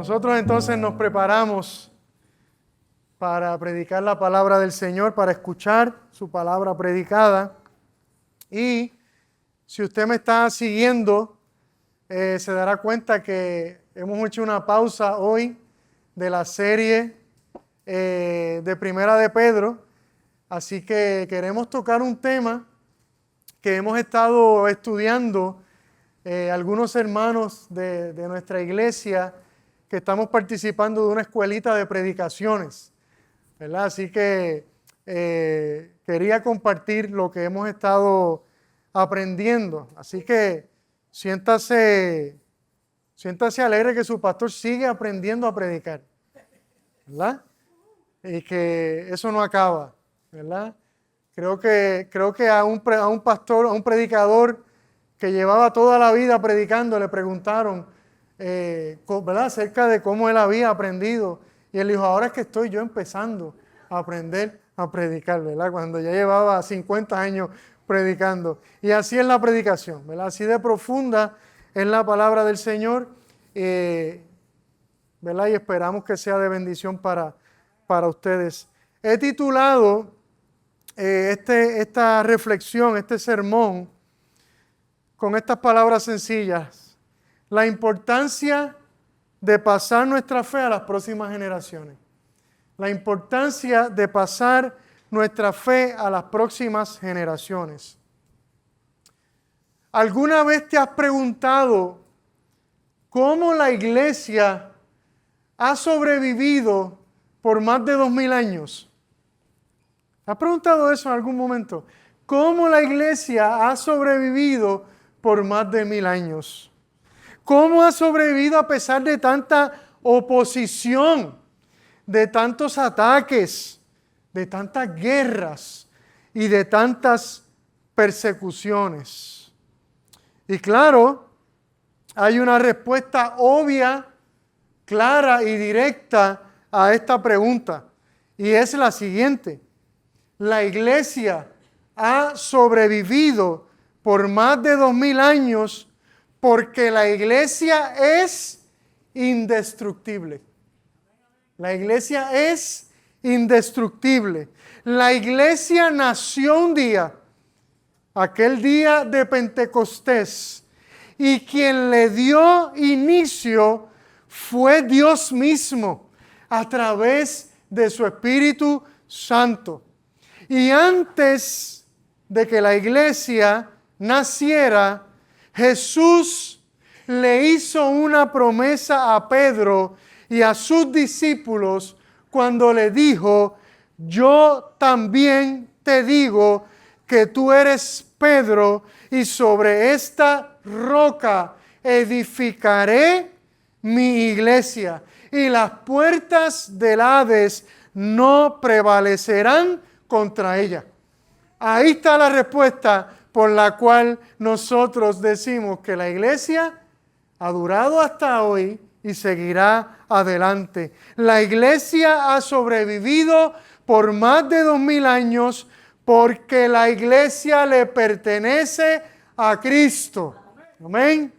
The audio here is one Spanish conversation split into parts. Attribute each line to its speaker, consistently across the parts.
Speaker 1: Nosotros entonces nos preparamos para predicar la palabra del Señor, para escuchar su palabra predicada. Y si usted me está siguiendo, se dará cuenta que hemos hecho una pausa hoy de la serie de Primera de Pedro. Así que queremos tocar un tema que hemos estado estudiando algunos hermanos de nuestra iglesia que estamos participando de una escuelita de predicaciones, ¿verdad? Así que quería compartir lo que hemos estado aprendiendo. Así que siéntase alegre que su pastor sigue aprendiendo a predicar, ¿verdad? Y que eso no acaba, ¿verdad? Creo que a un pastor, a un predicador que llevaba toda la vida predicando, le preguntaron, ¿verdad?, acerca de cómo él había aprendido. Y él dijo, ahora es que estoy yo empezando a aprender a predicar, ¿verdad? Cuando ya llevaba 50 años predicando. Y así es la predicación, ¿verdad? Así de profunda es la palabra del Señor, ¿verdad? Y esperamos que sea de bendición para ustedes. He titulado esta reflexión, este sermón, con estas palabras sencillas: la importancia de pasar nuestra fe a las próximas generaciones. La importancia de pasar nuestra fe a las próximas generaciones. ¿Alguna vez te has preguntado cómo la iglesia ha sobrevivido por más de 2000 años? ¿Has preguntado eso en algún momento? ¿Cómo la iglesia ha sobrevivido por más de 1000 años? ¿Cómo ha sobrevivido a pesar de tanta oposición, de tantos ataques, de tantas guerras y de tantas persecuciones? Y claro, hay una respuesta obvia, clara y directa a esta pregunta, y es la siguiente: la iglesia ha sobrevivido por más de 2000 años porque la iglesia es indestructible. La iglesia es indestructible. La iglesia nació un día, aquel día de Pentecostés, y quien le dio inicio fue Dios mismo a través de su Espíritu Santo. Y antes de que la iglesia naciera, Jesús le hizo una promesa a Pedro y a sus discípulos cuando le dijo: yo también te digo que tú eres Pedro, y sobre esta roca edificaré mi iglesia, y las puertas del Hades no prevalecerán contra ella. Ahí está la respuesta por la cual nosotros decimos que la iglesia ha durado hasta hoy y seguirá adelante. La iglesia ha sobrevivido por más de 2000 años porque la iglesia le pertenece a Cristo. Amén.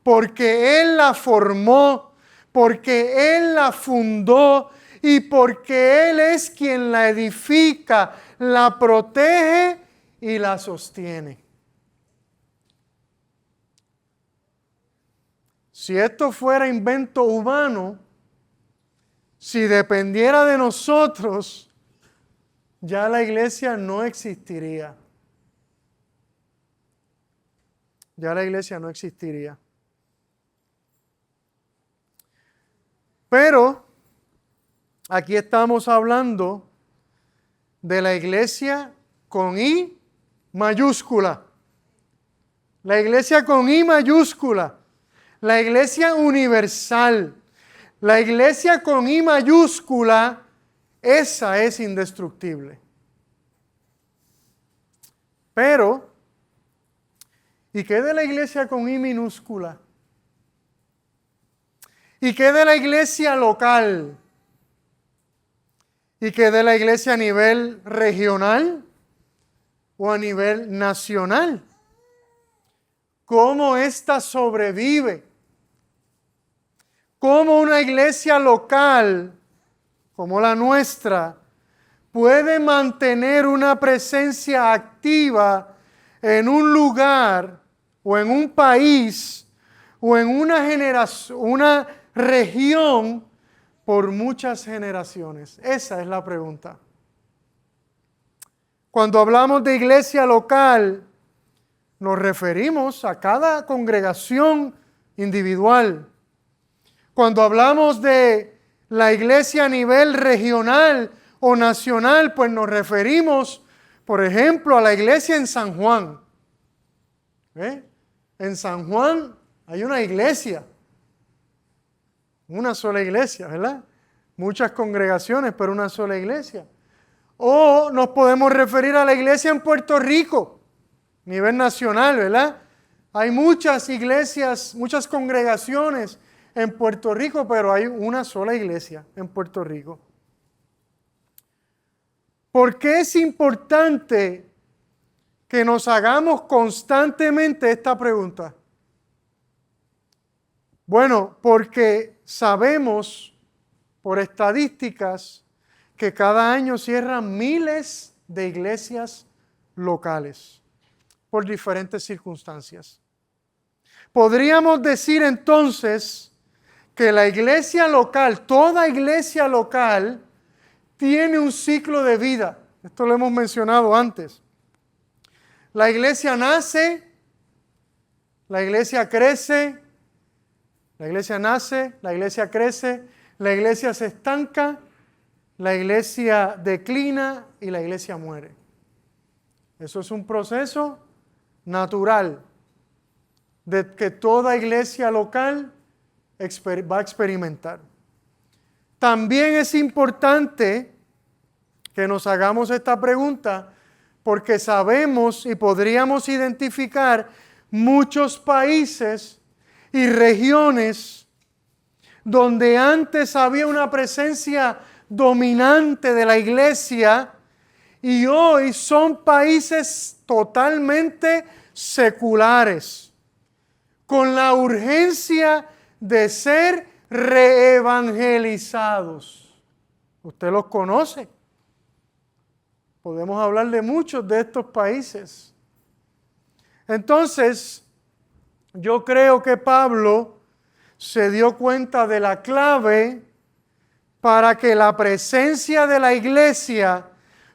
Speaker 1: Porque Él la formó, porque Él la fundó y porque Él es quien la edifica, la protege y la sostiene. Si esto fuera invento humano, si dependiera de nosotros, ya la iglesia no existiría. Ya la iglesia no existiría. Pero aquí estamos hablando de la iglesia con I mayúscula. La iglesia con I mayúscula. La iglesia universal. La iglesia con I mayúscula, esa es indestructible. Pero, ¿y qué de la iglesia con I minúscula? ¿Y qué de la iglesia local? ¿Y qué de la iglesia a nivel regional o a nivel nacional? ¿Cómo ésta sobrevive? cómo una iglesia local, como la nuestra, puede mantener una presencia activa en un lugar o en un país o en una generación, una región por muchas generaciones. Esa es la pregunta. Cuando hablamos de iglesia local, nos referimos a cada congregación individual. Cuando hablamos de la iglesia a nivel regional o nacional, pues nos referimos, por ejemplo, a la iglesia en San Juan. En San Juan hay una iglesia, una sola iglesia, ¿verdad? Muchas congregaciones, pero una sola iglesia. O nos podemos referir a la iglesia en Puerto Rico, a nivel nacional, ¿verdad? Hay muchas iglesias, muchas congregaciones en Puerto Rico, pero hay una sola iglesia en Puerto Rico. ¿Por qué es importante que nos hagamos constantemente esta pregunta? Bueno, porque sabemos por estadísticas que cada año cierran miles de iglesias locales por diferentes circunstancias. Podríamos decir entonces que la iglesia local, toda iglesia local, tiene un ciclo de vida. Esto lo hemos mencionado antes. La iglesia nace, la iglesia crece, la iglesia nace, la iglesia crece, la iglesia se estanca, la iglesia declina y la iglesia muere. Eso es un proceso natural de que toda iglesia local va a experimentar. También es importante que nos hagamos esta pregunta porque sabemos y podríamos identificar muchos países y regiones donde antes había una presencia dominante de la iglesia y hoy son países totalmente seculares, con la urgencia de ser reevangelizados. Usted los conoce. Podemos hablar de muchos de estos países. Entonces, yo creo que Pablo se dio cuenta de la clave para que la presencia de la iglesia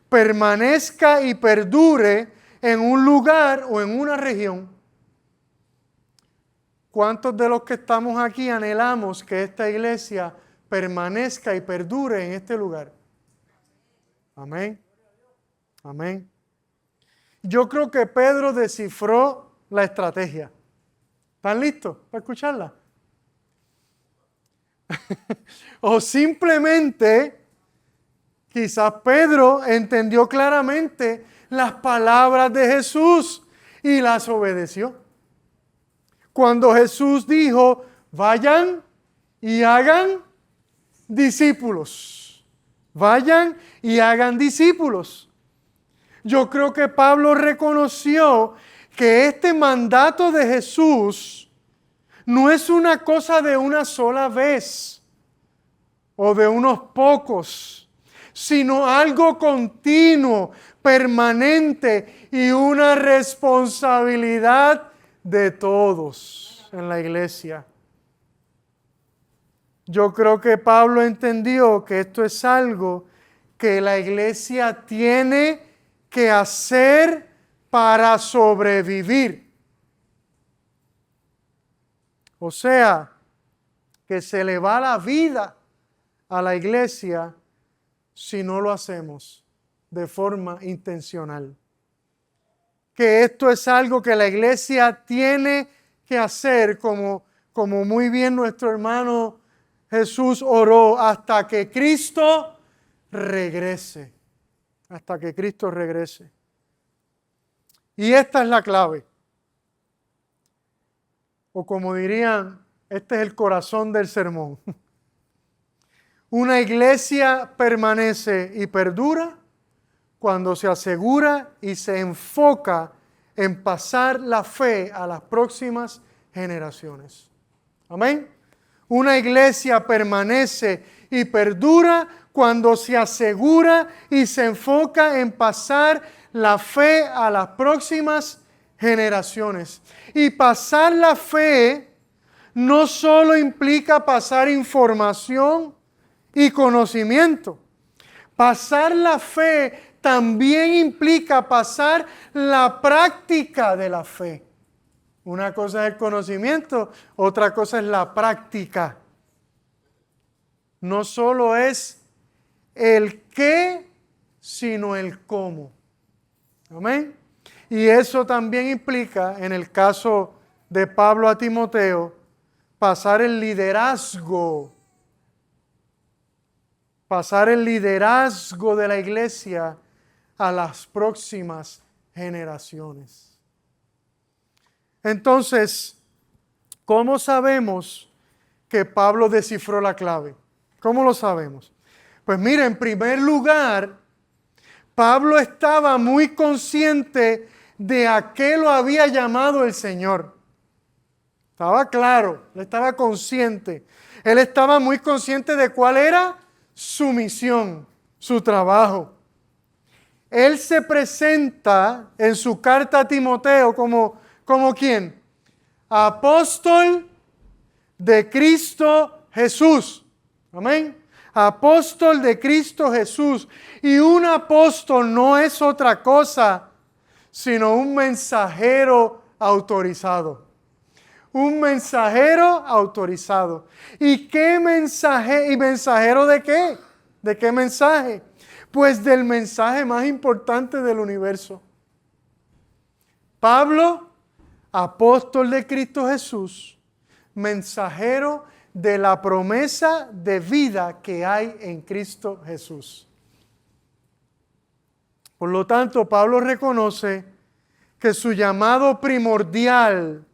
Speaker 1: permanezca y perdure en un lugar o en una región. ¿Cuántos de los que estamos aquí anhelamos que esta iglesia permanezca y perdure en este lugar? Amén. Amén. Yo creo que Pedro descifró la estrategia. ¿Están listos para escucharla? O simplemente, quizás Pedro entendió claramente las palabras de Jesús y las obedeció. Cuando Jesús dijo, vayan y hagan discípulos. Vayan y hagan discípulos. Yo creo que Pablo reconoció que este mandato de Jesús no es una cosa de una sola vez o de unos pocos, sino algo continuo, permanente y una responsabilidad de todos en la iglesia. Yo creo que Pablo entendió que esto es algo que la iglesia tiene que hacer para sobrevivir. O sea, que se le va la vida a la iglesia si no lo hacemos de forma intencional. Que esto es algo que la iglesia tiene que hacer, como muy bien nuestro hermano Jesús oró, hasta que Cristo regrese. Hasta que Cristo regrese. Y esta es la clave. O como dirían, este es el corazón del sermón. Una iglesia permanece y perdura cuando se asegura y se enfoca en pasar la fe a las próximas generaciones. Amén. Una iglesia permanece y perdura cuando se asegura y se enfoca en pasar la fe a las próximas generaciones. Y pasar la fe no solo implica pasar información y conocimiento. Pasar la fe también implica pasar la práctica de la fe. Una cosa es el conocimiento, otra cosa es la práctica. No solo es el qué, sino el cómo. Amén. Y eso también implica, en el caso de Pablo a Timoteo, pasar el liderazgo de la iglesia a las próximas generaciones. Entonces, ¿cómo sabemos que Pablo descifró la clave? ¿Cómo lo sabemos? Pues mire, en primer lugar, Pablo estaba muy consciente de a qué lo había llamado el Señor. Estaba claro, él estaba consciente. Él estaba muy consciente de cuál era su misión, su trabajo. Él se presenta en su carta a Timoteo como ¿quién? Apóstol de Cristo Jesús. Amén. Apóstol de Cristo Jesús. Y un apóstol no es otra cosa sino un mensajero autorizado. Un mensajero autorizado. ¿Y qué mensaje? ¿Y mensajero de qué? ¿De qué mensaje? Pues del mensaje más importante del universo. Pablo, apóstol de Cristo Jesús, mensajero de la promesa de vida que hay en Cristo Jesús. Por lo tanto, Pablo reconoce que su llamado primordial,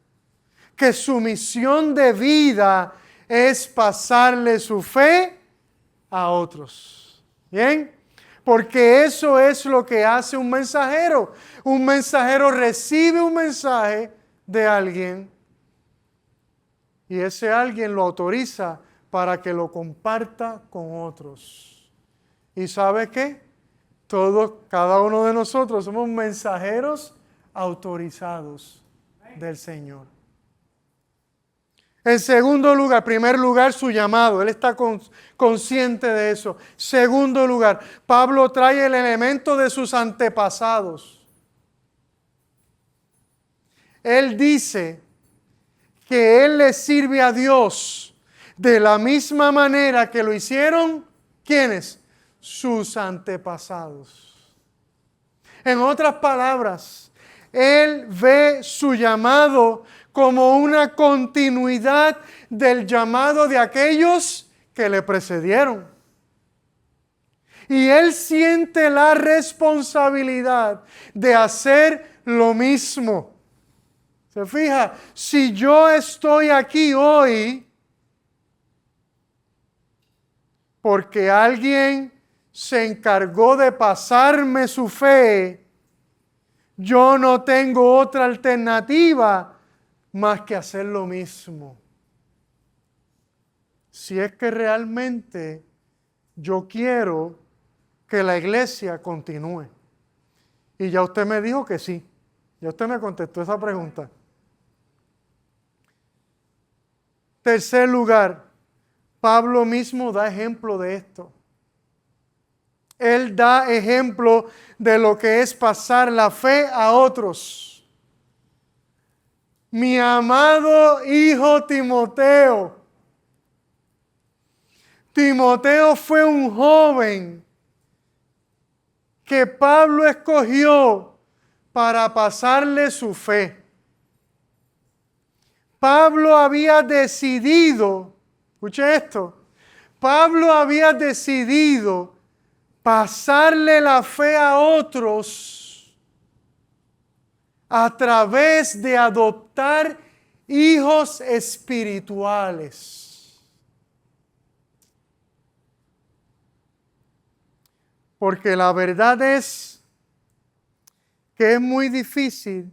Speaker 1: que su misión de vida es pasarle su fe a otros. ¿Bien? Porque eso es lo que hace un mensajero. Un mensajero recibe un mensaje de alguien y ese alguien lo autoriza para que lo comparta con otros. ¿Y sabe qué? Cada uno de nosotros somos mensajeros autorizados del Señor. En segundo lugar, primer lugar, su llamado. Él está consciente de eso. Segundo lugar, Pablo trae el elemento de sus antepasados. Él dice que él le sirve a Dios de la misma manera que lo hicieron, ¿quiénes? Sus antepasados. En otras palabras, él ve su llamado como una continuidad del llamado de aquellos que le precedieron. Y él siente la responsabilidad de hacer lo mismo. ¿Se fija? Si yo estoy aquí hoy porque alguien se encargó de pasarme su fe, yo no tengo otra alternativa más que hacer lo mismo. Si es que realmente yo quiero que la iglesia continúe. Y ya usted me dijo que sí. Ya usted me contestó esa pregunta. Tercer lugar, Pablo mismo da ejemplo de esto. Él da ejemplo de lo que es pasar la fe a otros. Mi amado hijo Timoteo. Timoteo fue un joven que Pablo escogió para pasarle su fe. Pablo había decidido, escuche esto, Pablo había decidido pasarle la fe a otros a través de adoptar hijos espirituales. Porque la verdad es que es muy difícil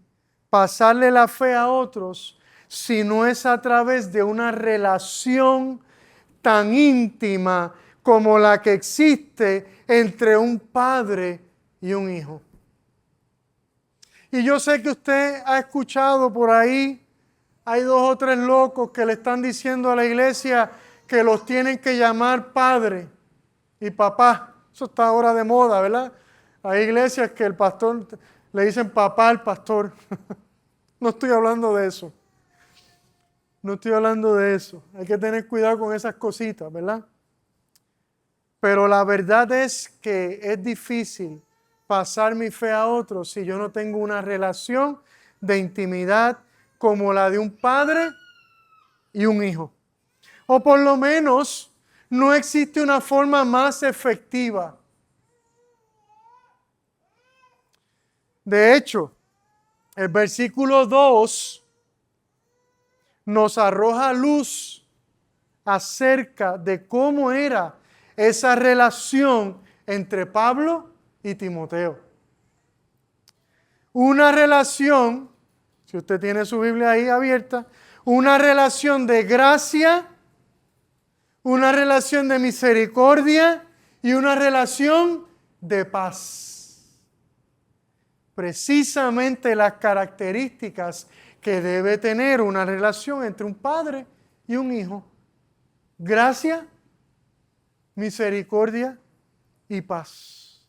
Speaker 1: pasarle la fe a otros si no es a través de una relación tan íntima como la que existe entre un padre y un hijo. Y yo sé que usted ha escuchado por ahí, hay 2 o 3 locos que le están diciendo a la iglesia que los tienen que llamar padre y papá. Eso está ahora de moda, ¿verdad? Hay iglesias que el pastor le dicen papá al pastor. No estoy hablando de eso. No estoy hablando de eso. Hay que tener cuidado con esas cositas, ¿verdad? Pero la verdad es que es difícil pasar mi fe a otros si yo no tengo una relación de intimidad como la de un padre y un hijo. O por lo menos no existe una forma más efectiva. De hecho, el versículo 2 nos arroja luz acerca de cómo era esa relación entre Pablo y Timoteo. Una relación, si usted tiene su Biblia ahí abierta, una relación de gracia, una relación de misericordia y una relación de paz. Precisamente las características que debe tener una relación entre un padre y un hijo. Gracia, misericordia y paz.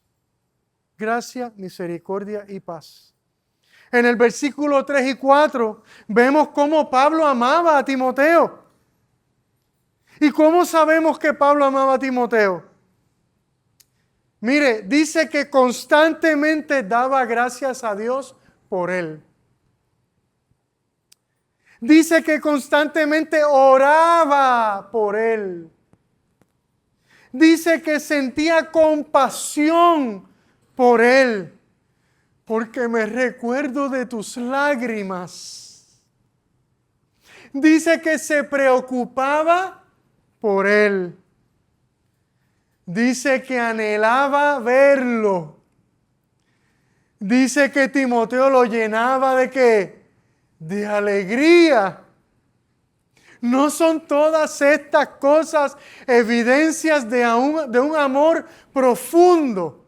Speaker 1: Gracia, misericordia y paz. En el versículo 3 y 4 vemos cómo Pablo amaba a Timoteo. ¿Y cómo sabemos que Pablo amaba a Timoteo? Mire, dice que constantemente daba gracias a Dios por él. Dice que constantemente oraba por él. Dice que sentía compasión por él, porque me recuerdo de tus lágrimas. Dice que se preocupaba por él. Dice que anhelaba verlo. Dice que Timoteo lo llenaba ¿de qué? De alegría. ¿No son todas estas cosas evidencias de un amor profundo?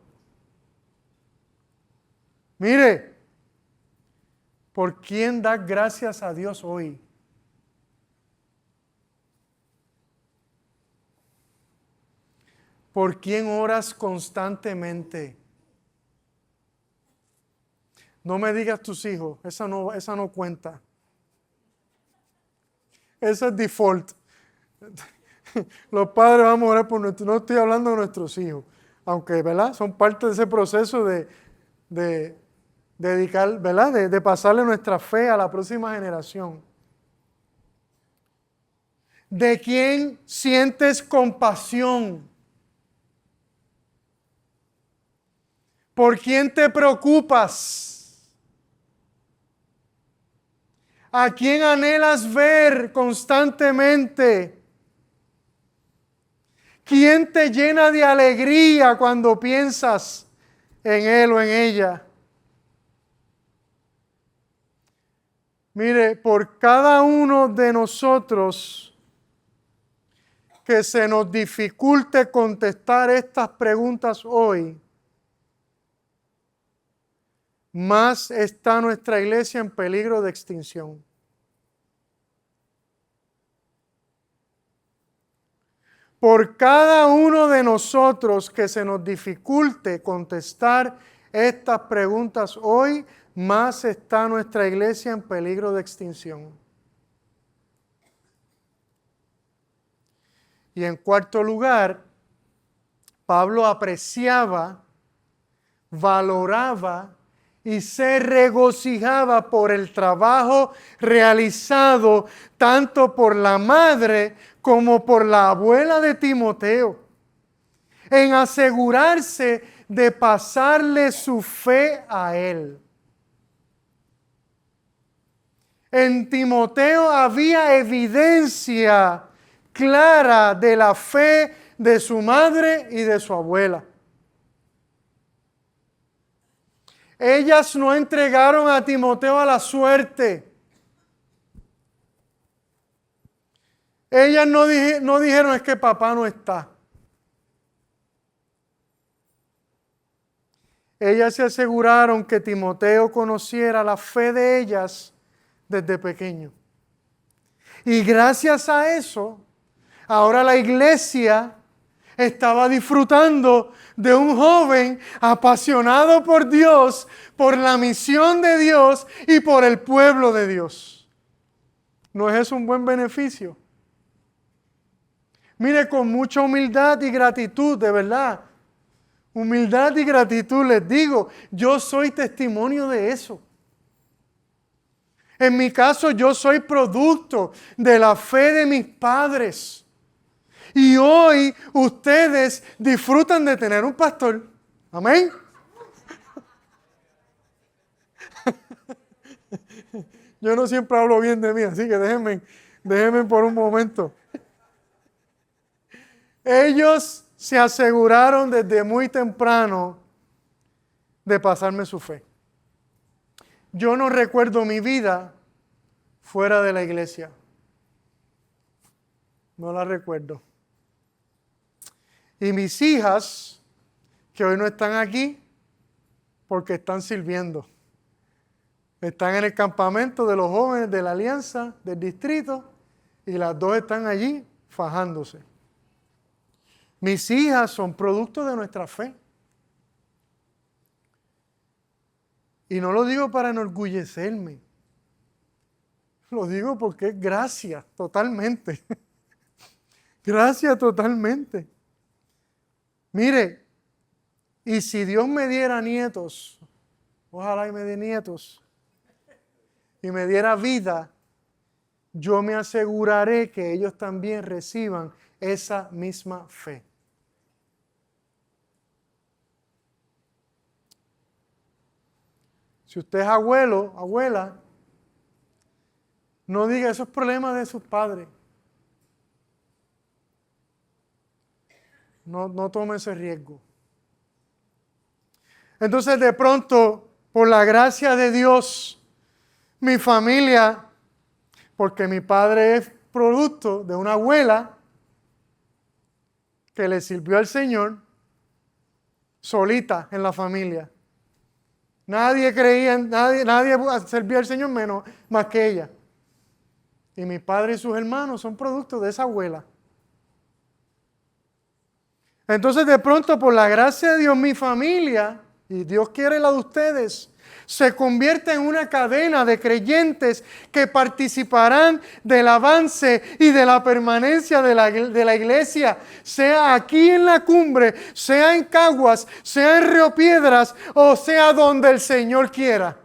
Speaker 1: Mire, ¿por quién da gracias a Dios hoy? ¿Por quién oras constantemente? No me digas tus hijos, esa no cuenta. Esa es default. Los padres vamos a orar por nuestros, no estoy hablando de nuestros hijos, aunque, ¿verdad? Son parte de ese proceso de dedicar, ¿verdad? De pasarle nuestra fe a la próxima generación. ¿De quién sientes compasión? ¿Por quién te preocupas? ¿A quién anhelas ver constantemente? ¿Quién te llena de alegría cuando piensas en él o en ella? Mire, por cada uno de nosotros que se nos dificulte contestar estas preguntas hoy, más está nuestra iglesia en peligro de extinción. Por cada uno de nosotros que se nos dificulte contestar estas preguntas hoy, más está nuestra iglesia en peligro de extinción. Y en cuarto lugar, Pablo apreciaba, valoraba y se regocijaba por el trabajo realizado tanto por la madre como por la abuela de Timoteo, en asegurarse de pasarle su fe a él. En Timoteo había evidencia clara de la fe de su madre y de su abuela. Ellas no entregaron a Timoteo a la suerte. Ellas no dijeron es que papá no está. Ellas se aseguraron que Timoteo conociera la fe de ellas desde pequeño. Y gracias a eso, ahora la iglesia estaba disfrutando de un joven apasionado por Dios, por la misión de Dios y por el pueblo de Dios. ¿No es eso un buen beneficio? Mire, con mucha humildad y gratitud, de verdad. Humildad y gratitud les digo, yo soy testimonio de eso. En mi caso, yo soy producto de la fe de mis padres. Y hoy ustedes disfrutan de tener un pastor. Amén. Yo no siempre hablo bien de mí, así que déjenme por un momento. Ellos se aseguraron desde muy temprano de pasarme su fe. Yo no recuerdo mi vida fuera de la iglesia. No la recuerdo. Y mis hijas, que hoy no están aquí, porque están sirviendo. Están en el campamento de los jóvenes de la alianza del distrito y las dos están allí fajándose. Mis hijas son producto de nuestra fe. Y no lo digo para enorgullecerme. Lo digo porque es gracia totalmente. Gracia totalmente. Mire, y si Dios me diera nietos, ojalá y me dé nietos, y me diera vida, yo me aseguraré que ellos también reciban esa misma fe. Si usted es abuelo, abuela, no diga esos problemas de sus padres. No tome ese riesgo. Entonces, de pronto, por la gracia de Dios, mi familia, porque mi padre es producto de una abuela que le sirvió al Señor, solita en la familia. Nadie creía, nadie servía al Señor más que ella. Y mi padre y sus hermanos son productos de esa abuela. Entonces, de pronto, por la gracia de Dios, mi familia, y Dios quiere la de ustedes, se convierte en una cadena de creyentes que participarán del avance y de la permanencia de la iglesia, sea aquí en la cumbre, sea en Caguas, sea en Río Piedras, o sea donde el Señor quiera.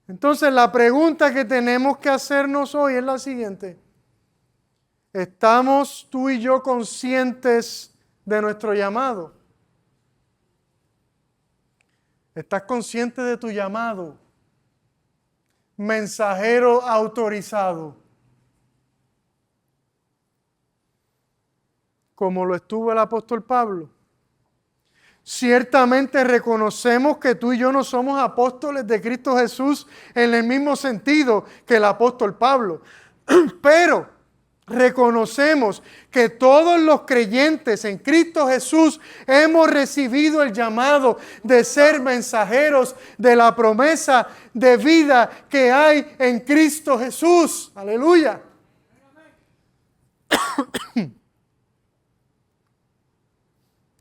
Speaker 1: Entonces, la pregunta que tenemos que hacernos hoy es la siguiente. ¿Estamos tú y yo conscientes de nuestro llamado? ¿Estás consciente de tu llamado? Mensajero autorizado. Como lo estuvo el apóstol Pablo. Ciertamente reconocemos que tú y yo no somos apóstoles de Cristo Jesús en el mismo sentido que el apóstol Pablo. Pero reconocemos que todos los creyentes en Cristo Jesús hemos recibido el llamado de ser mensajeros de la promesa de vida que hay en Cristo Jesús. Aleluya.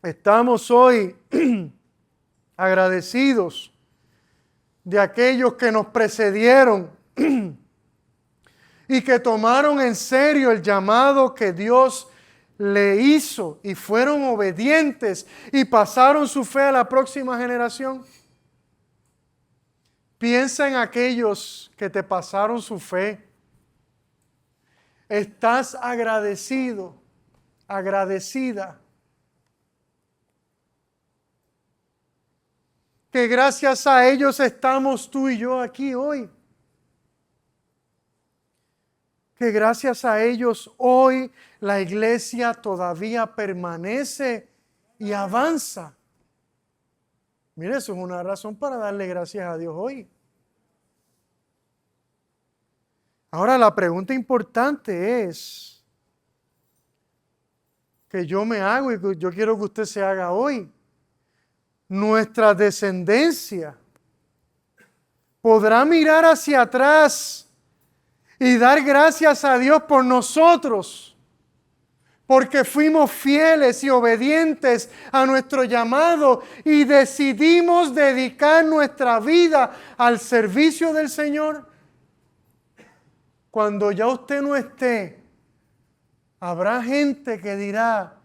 Speaker 1: Estamos hoy agradecidos de aquellos que nos precedieron y que tomaron en serio el llamado que Dios le hizo y fueron obedientes y pasaron su fe a la próxima generación. Piensa en aquellos que te pasaron su fe. ¿Estás agradecido, agradecida? Que gracias a ellos estamos tú y yo aquí hoy. Que gracias a ellos hoy la iglesia todavía permanece y avanza. Mire, eso es una razón para darle gracias a Dios hoy. Ahora la pregunta importante es que yo me hago y que yo quiero que usted se haga hoy. Nuestra descendencia podrá mirar hacia atrás y dar gracias a Dios por nosotros, porque fuimos fieles y obedientes a nuestro llamado y decidimos dedicar nuestra vida al servicio del Señor. Cuando ya usted no esté, habrá gente que dirá,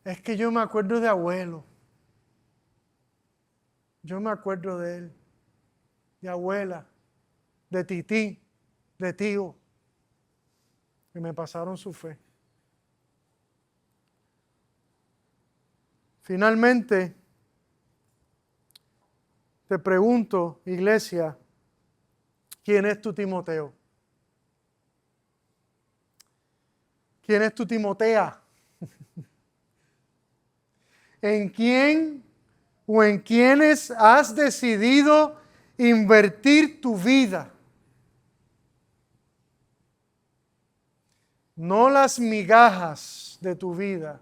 Speaker 1: es que yo me acuerdo de abuelo, yo me acuerdo de él, de abuela, de tití, de tío, que me pasaron su fe. Finalmente, te pregunto, iglesia, ¿quién es tu Timoteo? ¿Quién es tu Timotea? ¿En quién o en quiénes has decidido invertir tu vida? No las migajas de tu vida.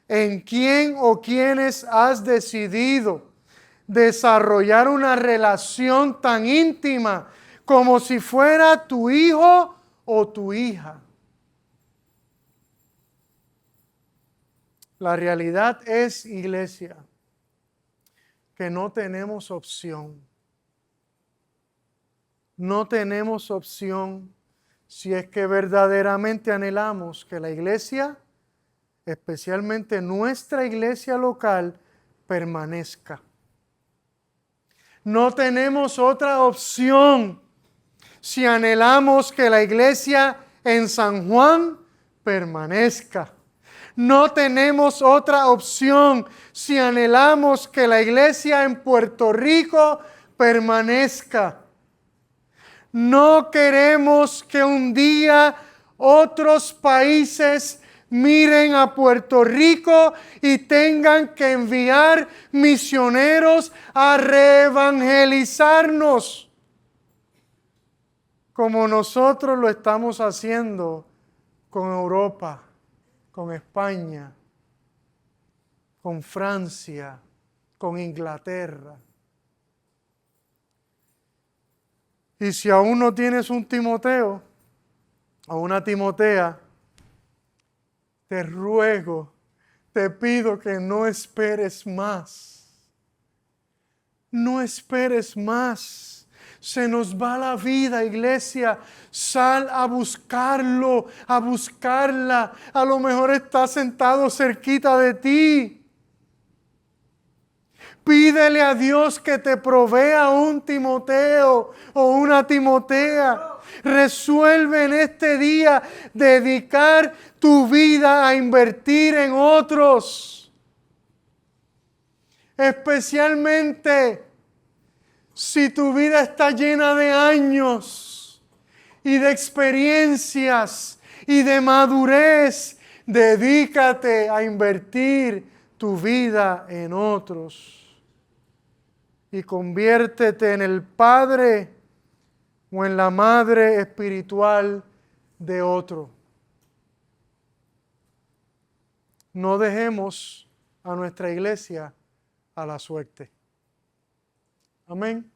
Speaker 1: ¿En quién o quiénes has decidido desarrollar una relación tan íntima como si fuera tu hijo o tu hija? La realidad es, iglesia, que no tenemos opción. No tenemos opción si es que verdaderamente anhelamos que la iglesia, especialmente nuestra iglesia local, permanezca. No tenemos otra opción si anhelamos que la iglesia en San Juan permanezca. No tenemos otra opción si anhelamos que la iglesia en Puerto Rico permanezca. No queremos que un día otros países miren a Puerto Rico y tengan que enviar misioneros a reevangelizarnos, como nosotros lo estamos haciendo con Europa, con España, con Francia, con Inglaterra. Y si aún no tienes un Timoteo o una Timotea, te ruego, te pido que no esperes más. No esperes más. Se nos va la vida, iglesia. Sal a buscarlo, a buscarla. A lo mejor está sentado cerquita de ti. Pídele a Dios que te provea un Timoteo o una Timotea. Resuelve en este día dedicar tu vida a invertir en otros. Especialmente si tu vida está llena de años y de experiencias y de madurez, dedícate a invertir tu vida en otros. Y conviértete en el padre o en la madre espiritual de otro. No dejemos a nuestra iglesia a la suerte. Amén.